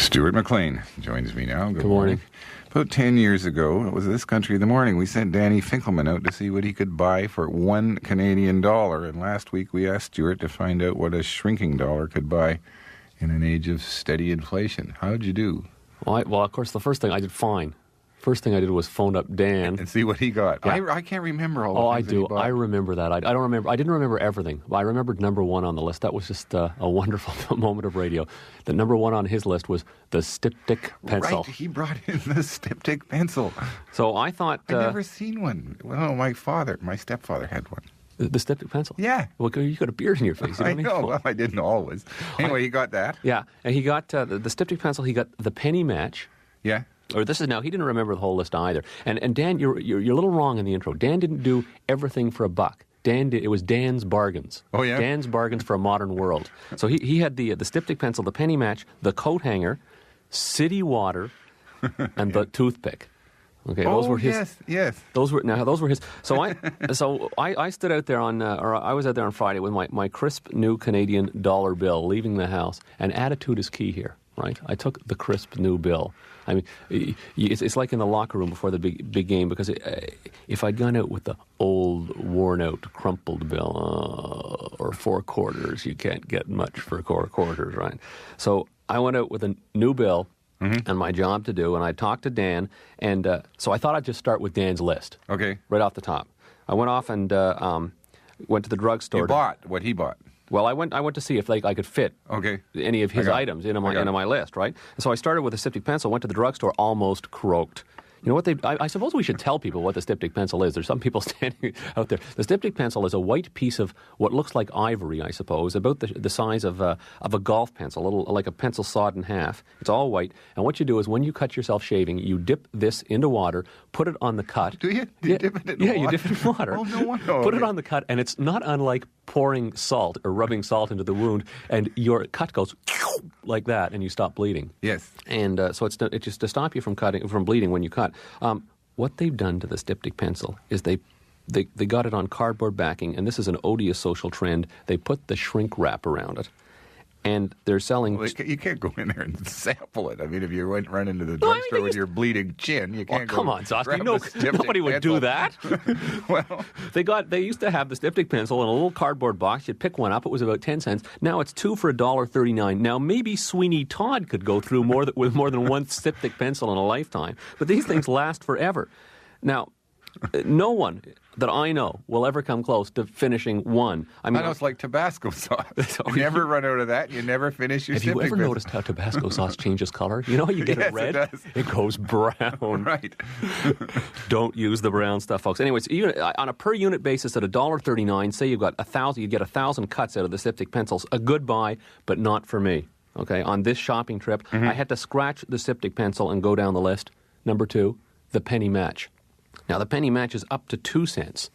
Stuart McLean joins me now. Good morning. About 10 years ago, it was This Country in the Morning, we sent Danny Finkelman out to see what he could buy for $1 Canadian. And last week we asked Stuart to find out what a shrinking dollar could buy in an age of steady inflation. How'd you do? Well, of course, the first thing I did fine. First thing I did was phone up Dan and see what he got. Yeah. I can't remember all the things I do. that he bought. I remember that. I don't remember. I didn't remember everything. I remembered number one on the list. That was just a wonderful moment of radio. The number one on his list was the styptic pencil. Right, he brought in the styptic pencil. So I thought... I'd never seen one. Well, my stepfather had one. The styptic pencil? Yeah. Well, you got a beard in your face. You I know. Well, I didn't always. Anyway, he got that. Yeah, and he got the styptic pencil. He got the penny match. Yeah. Or this is now, he didn't remember the whole list either. And Dan, you're a little wrong in the intro. Dan didn't do everything for $1. It was Dan's bargains. Oh, yeah? Dan's bargains for a modern world. So he had the styptic pencil, the penny match, the coat hanger, city water, and the toothpick. Okay, those were his. Yes. Those were his. So I stood out there I was out there on Friday with my crisp new Canadian dollar bill, leaving the house. And attitude is key here, right? I took the crisp new bill. I mean, it's like in the locker room before the big game, because if I'd gone out with the old, worn-out, crumpled bill, or 4 quarters, you can't get much for 4 quarters, right? So I went out with a new bill and my job to do, and I talked to Dan, and so I thought I'd just start with Dan's list. Okay. Right off the top. I went off and went to the drugstore. You bought what he bought. Well, I went to see if I could fit any of his items into my list, right? And so I started with a styptic pencil, went to the drugstore, almost croaked. You know what I suppose we should tell people what the styptic pencil is. There's some people standing out there. The styptic pencil is a white piece of what looks like ivory, I suppose, about the size of a golf pencil, a little like a pencil sawed in half. It's all white. And what you do is when you cut yourself shaving, you dip this into water, put it on the cut. Do you? You dip it in water? Yeah, you dip it in water. Oh, no wonder. Put it on the cut, and it's not unlike pouring salt or rubbing salt into the wound, and your cut goes like that, and you stop bleeding. Yes. And so it's just to stop you from bleeding when you cut. What they've done to the styptic pencil is they got it on cardboard backing, and this is an odious social trend. They put the shrink wrap around it, and they're selling... Well, you can't go in there and sample it. I mean, if you run into the drugstore with your bleeding chin, you can't come on, Gzowski. Nobody would do that. Well, they used to have the styptic pencil in a little cardboard box. You'd pick one up. It was about 10 cents. Now it's 2 for $1.39. Now maybe Sweeney Todd could go through with more than one styptic pencil in a lifetime, but these things last forever. Now, no one that I know will ever come close to finishing one. I mean, it's like Tabasco sauce. You never run out of that. You never finish your styptic pencil. Have you ever noticed how Tabasco sauce changes color? You know how you get it red? It does. It goes brown. Right. Don't use the brown stuff, folks. Anyways, on a per unit basis at $1.39, say you get 1,000 cuts out of the styptic pencils. A good buy, but not for me. Okay, on this shopping trip, I had to scratch the styptic pencil and go down the list. Number 2, the penny match. Now, the penny match is up to 2 cents.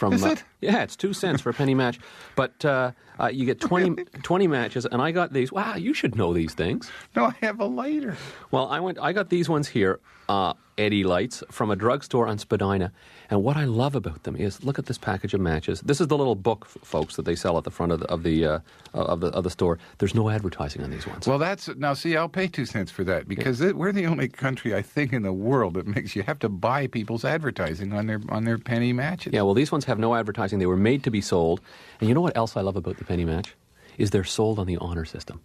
Is it? Yeah, it's 2 cents for a penny match. But you get 20 matches, and I got these. Wow, you should know these things. No, I have a lighter. Well, I got these ones here, Eddie lights, from a drugstore on Spadina. And what I love about them is, look at this package of matches. This is the little book, folks, that they sell at the front of the store. There's no advertising on these ones. Well, now see, I'll pay 2 cents for that, because we're the only country, I think, in the world that makes you have to buy people's advertising on their penny matches. Yeah, well, these ones have no advertising. They were made to be sold. And you know what else I love about the penny match? Is they're sold on the honor system.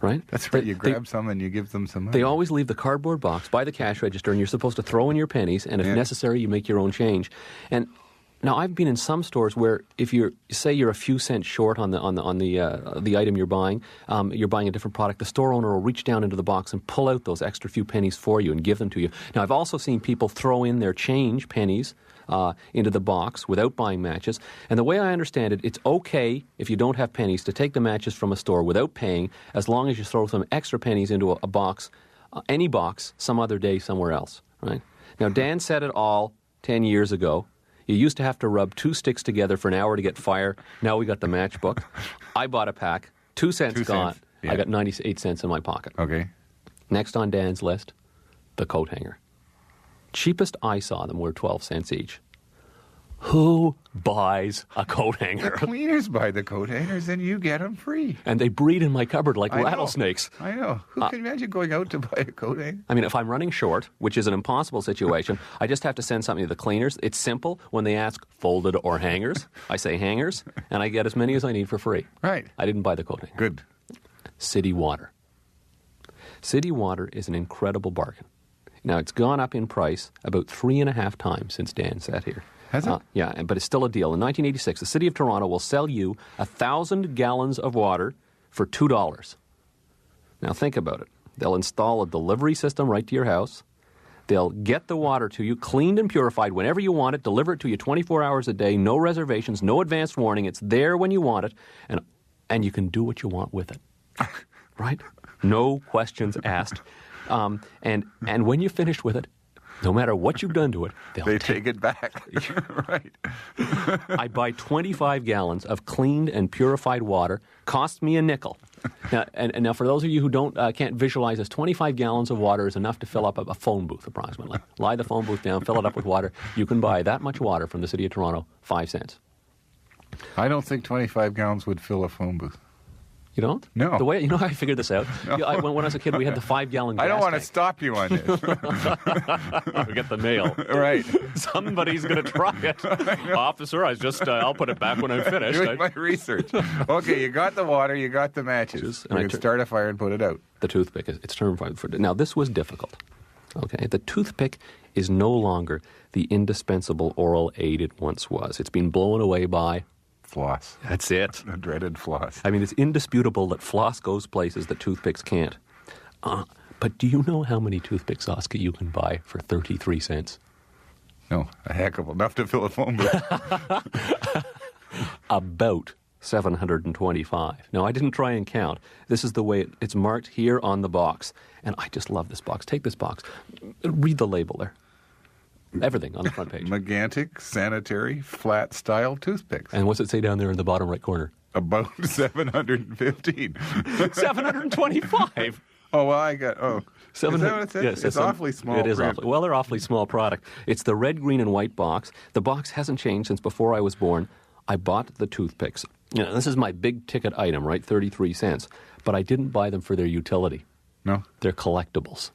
Right? That's right. You grab some and you give them some money. They always leave the cardboard box by the cash register, and you're supposed to throw in your pennies, and if necessary, you make your own change. And now I've been in some stores where if you're a few cents short on the item you're buying a different product, the store owner will reach down into the box and pull out those extra few pennies for you and give them to you. Now I've also seen people throw in their change pennies into the box without buying matches. And the way I understand it, it's okay if you don't have pennies to take the matches from a store without paying, as long as you throw some extra pennies into a box, any box, some other day somewhere else. Right? Now, Dan said it all 10 years ago. You used to have to rub 2 sticks together for an hour to get fire. Now we got the matchbook. I bought a pack. 2 cents gone. Yeah. I got 98 cents in my pocket. Okay. Next on Dan's list, the coat hanger. Cheapest I saw them were 12 cents each. Who buys a coat The hanger? cleaners buy the coat hangers and you get them free. And they breed in my cupboard like I know. rattlesnakes. I know. Who can imagine going out to buy a coat hanger? I mean, if I'm running short, which is an impossible situation, I just have to send something to the cleaners. It's simple. When they ask folded or hangers, I say hangers, and I get as many as I need for free. Right. I didn't buy the coat hanger. Good. City water. City water is an incredible bargain. Now, it's gone up in price about 3.5 times since Dan sat here. Has it? Yeah, but it's still a deal. In 1986, the City of Toronto will sell you 1,000 gallons of water for $2. Now, think about it. They'll install a delivery system right to your house. They'll get the water to you, cleaned and purified whenever you want it, deliver it to you 24 hours a day, no reservations, no advanced warning. It's there when you want it, and you can do what you want with it. Right? No questions asked. And when you're finished with it, no matter what you've done to it, they take it back. Right. I buy 25 gallons of cleaned and purified water. Cost me a nickel. Now, and now, for those of you who can't visualize this, 25 gallons of water is enough to fill up a phone booth, approximately. Lie the phone booth down, fill it up with water. You can buy that much water from the City of Toronto, 5 cents. I don't think 25 gallons would fill a phone booth. You don't? No. The way, you know how I figured this out? No. When I was a kid, we had the 5-gallon gas I don't want to tank. stop you on this. We get the mail. Right. Somebody's going to try it. Officer, I'll put it back when I'm finished. Doing my research. Okay, you got the water, you got the matches. And You can start a fire and put it out. The toothpick, it's termed for. Now, this was difficult. Okay, the toothpick is no longer the indispensable oral aid it once was. It's been blown away by Floss. That's it. The dreaded floss. I mean, it's indisputable that floss goes places that toothpicks can't. But do you know how many toothpicks, Oscar, you can buy for 33 cents? No, a heck of enough to fill a phone booth. About 725. Now, I didn't try and count. This is the way it's marked here on the box. And I just love this box. Take this box. Read the label there. Everything on the front page. Gigantic, sanitary, flat-style toothpicks. And what's it say down there in the bottom right corner? About 715. 725. Oh, well, I got, is that what it says? Yes, it's awfully small. It is print. awfully. Well, they're awfully small product. It's the red, green, and white box. The box hasn't changed since before I was born. I bought the toothpicks. You know, this is my big ticket item, right? 33 cents. But I didn't buy them for their utility. No? They're collectibles.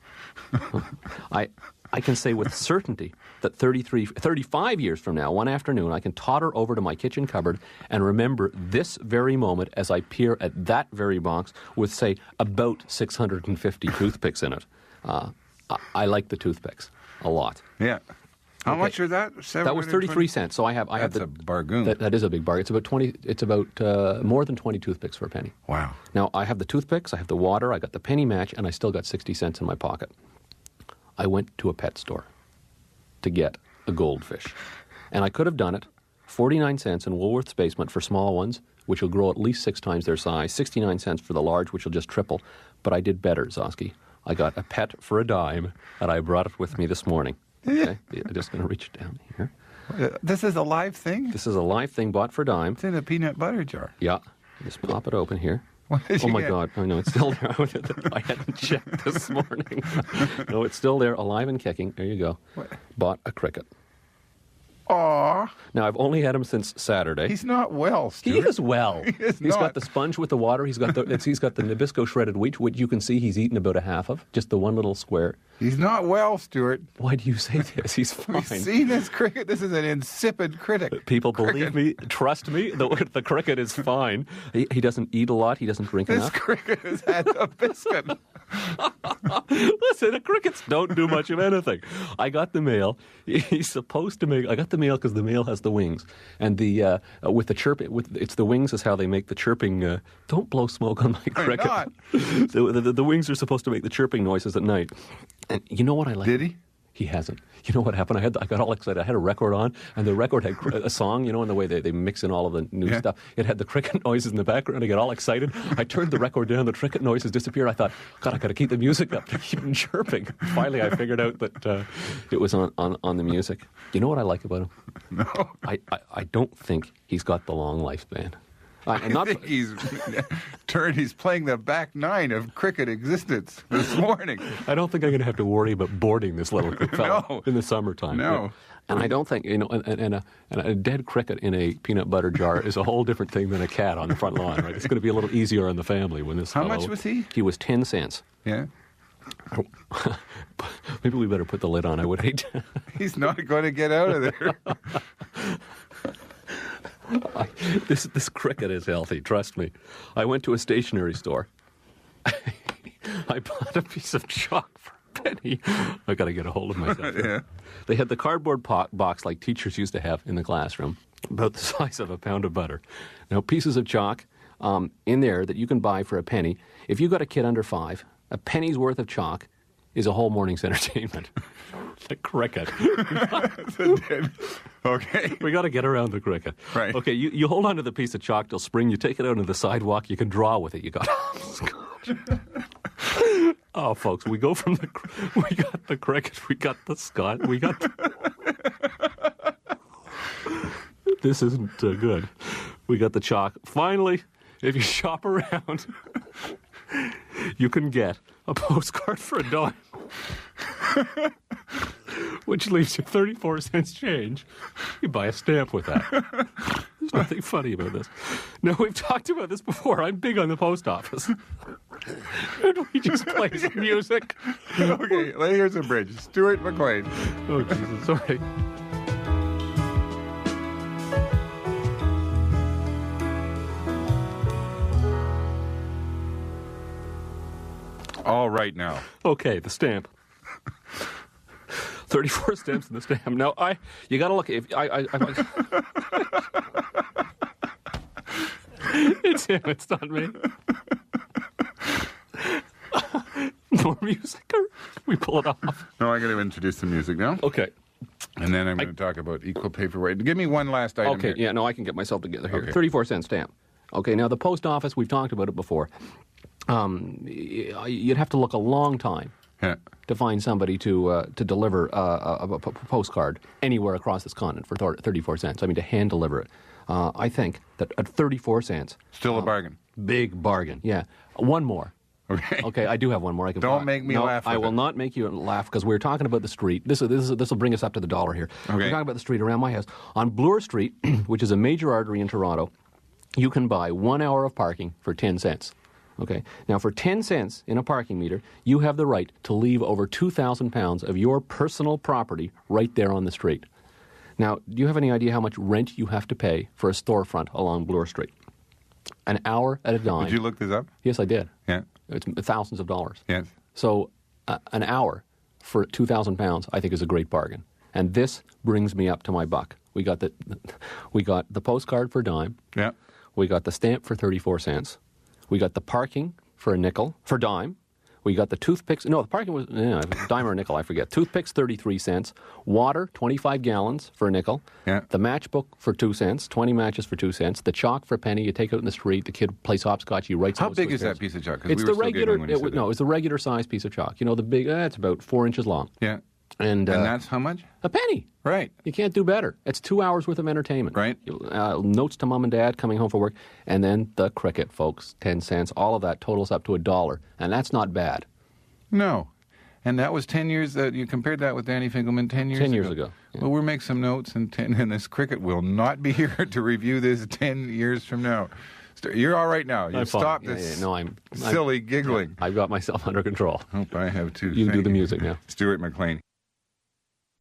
I can say with certainty that 35 years from now, one afternoon, I can totter over to my kitchen cupboard and remember this very moment as I peer at that very box with, say, about 650 toothpicks in it. I like the toothpicks a lot. Yeah. How much was that? That was 33 cents. So I have That's a bargain. That is a big bargain. It's about more than 20 toothpicks for a penny. Wow. Now I have the toothpicks, I have the water, I got the penny match, and I still got 60 cents in my pocket. I went to a pet store to get a goldfish. And I could have done it, 49 cents in Woolworth's basement for small ones, which will grow at least 6 times their size, 69 cents for the large, which will just triple. But I did better, Gzowski. I got a pet for a dime, and I brought it with me this morning. Okay? I'm just going to reach it down here. This is a live thing? This is a live thing bought for a dime. It's in a peanut butter jar. Yeah. Just pop it open here. What did Oh you my get? God! I know it's still there. I hadn't checked this morning. No, it's still there, alive and kicking. There you go. What? Bought a cricket. Aw. Now I've only had him since Saturday. He's not well, He Stuart. is well. is He's not. got the sponge with the water. He's got the Nabisco shredded wheat, which you can see he's eaten about a half of. Just the one little square. He's not well, Stuart. Why do you say this? He's fine. We've seen this cricket. This is an insipid critic. People believe me. Trust me. The cricket is fine. He doesn't eat a lot. He doesn't drink This enough. cricket has had a biscuit. Listen, the crickets don't do much of anything. I got the mail. He's supposed to make. I got the mail because the mail has the wings, and the with the chirping. It's the wings is how they make the chirping. Don't blow smoke on my cricket. not. The wings are supposed to make the chirping noises at night. And you know what I like? Did he? He hasn't. You know what happened? I got all excited. I had a record on, and the record had a song, you know, in the way they mix in all of the new stuff. It had the cricket noises in the background. I got all excited. I turned the record down. The cricket noises disappeared. I thought, God, I got to keep the music up to keep them chirping. Finally, I figured out that it was on the music. You know what I like about him? No. I don't think he's got the long lifespan. And not, I think he's playing the back nine of cricket existence this morning. I don't think I'm going to have to worry about boarding this little fellow in the summertime. No. And I don't think, and a dead cricket in a peanut butter jar is a whole different thing than a cat on the front lawn, right? It's going to be a little easier on the family when this How much was he? He was 10 cents. Yeah. Maybe we better put the lid on. I would hate to. He's not going to get out of there. This cricket is healthy, trust me. I went to a stationery store. I bought a piece of chalk for a penny. I got to get a hold of myself. Yeah. They had the cardboard box like teachers used to have in the classroom, about the size of a pound of butter. Now, pieces of chalk in there that you can buy for a penny. If you got a kid under 5, a penny's worth of chalk is a whole morning's entertainment. The cricket. Okay. We got to get around the cricket. Right. Okay, you hold on to the piece of chalk till spring. You take it out on the sidewalk. You can draw with it. You got oh, folks, we go from we got the cricket. We got the Scott. We got this isn't good. We got the chalk. Finally, if you shop around, you can get a postcard for a dime, which leaves you 34 cents change. You buy a stamp with that. There's nothing funny about this. Now, we've talked about this before. I'm big on the post office. And we just play some music. Okay, here's a bridge. Stuart McLean. Oh, Jesus, sorry. All right now. Okay, the stamp. 34 stamps in the stamp. Now, you got to look. If it's him. It's not me. More music, or we pull it off? No, I'm going to introduce the music now. Okay. And then I'm going to talk about equal pay for weight. Give me one last item. Okay. Here. Yeah. No, I can get myself together here. Okay. 34-cent stamp. Okay. Now the post office. We've talked about it before. You'd have to look a long time to find somebody to deliver a postcard anywhere across this continent for 34 cents. I mean, to hand deliver it. I think that at 34 cents... Still a bargain. Big bargain, yeah. One more. Okay. Okay, I do have one more. I can Don't make me laugh. I will not make you laugh because we're talking about the street. This will bring us up to the dollar here. Okay. We're talking about the street around my house. On Bloor Street, which is a major artery in Toronto, you can buy 1 hour of parking for 10 cents. Okay. Now, for 10 cents in a parking meter, you have the right to leave over 2,000 pounds of your personal property right there on the street. Now, do you have any idea how much rent you have to pay for a storefront along Bloor Street? An hour at a dime. Did you look this up? Yes, I did. Yeah. It's thousands of dollars. Yes. So an hour for 2,000 pounds, I think, is a great bargain. And this brings me up to my buck. We got the postcard for a dime. Yeah. We got the stamp for 34 cents. We got the parking for a dime. We got the toothpicks. No, the parking was a dime or a nickel, I forget. Toothpicks, 33 cents. Water, 25 gallons for a nickel. Yeah. The matchbook for 2 cents. 20 matches for 2 cents. The chalk for a penny. You take it out in the street. The kid plays hopscotch. He writes. How big is that piece of chalk? It's the regular. It's the regular size piece of chalk. You know, the big. It's about 4 inches long. Yeah. And that's how much? A penny. Right. You can't do better. It's 2 hours worth of entertainment. Right. Notes to mom and dad coming home from work, and then the cricket, folks. 10 cents. All of that totals up to $1, and that's not bad. No. And that was 10 years, you compared that with Danny Finkelman 10 years ago. 10 years ago. Yeah. Well, we'll make some notes, and this cricket will not be here to review this 10 years from now. You're all right now. You stop this silly giggling. I've got myself under control. Hope I have too. You can do the music now. Stuart McLean.